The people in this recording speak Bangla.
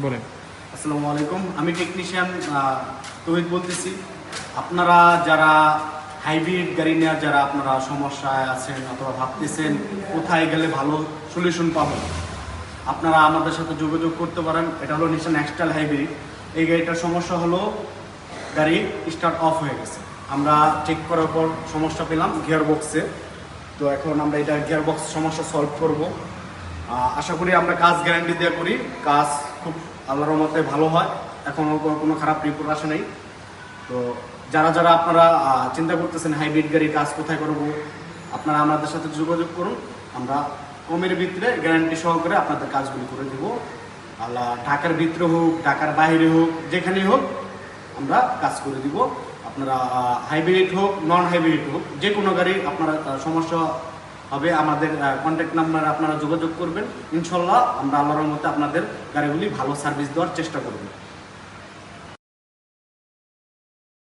বলেন। আসসালামু আলাইকুম, আমি টেকনিশিয়ান তৌহিদ বলতেছি। আপনারা যারা হাইব্রিড গাড়ি নেওয়ার যারা আপনারা সমস্যায় আছেন অথবা ভাবতেছেন কোথায় গেলে ভালো সলিউশন পাবেন, আপনারা আমাদের সাথে যোগাযোগ করতে পারেন। এটা হলো নিশান এক্সটাইল হাইব্রিড। এই গাড়িটার সমস্যা হলো গাড়ি স্টার্ট অফ হয়ে গেছে। আমরা চেক করার পর সমস্যা পেলাম গিয়ার বক্সে। তো এখন আমরা এটা গিয়ার বক্স সমস্যা সলভ করব। আশা করি আমরা কাজ গ্যারান্টি দিয়ে করি, কাজ খুব আল্লাহর মতে ভালো হয়, এখনও কোনো খারাপ রিপোর্ট আসে নাই। তো যারা যারা আপনারা চিন্তা করতেছেন হাইব্রিড গাড়ির কাজ কোথায় করব, আপনারা আমাদের সাথে যোগাযোগ করুন। আমরা কমের ভিতরে গ্যারান্টি সহকারে আপনাদের কাজগুলি করে দেব। আল্লাহ ঢাকার ভিতরে হোক, ঢাকার বাইরে হোক, যেখানেই হোক আমরা কাজ করে দিব। আপনারা হাইব্রিড হোক, নন হাইব্রিড হোক, যে কোনো গাড়ি আপনারা সমস্যা হবে আমাদের কন্ট্যাক্ট নাম্বার আপনারা যোগাযোগ করবেন। ইনশাল্লাহ আমরা আল্লাহর মতে আপনাদের গাড়িগুলি ভালো সার্ভিস দেওয়ার চেষ্টা করব।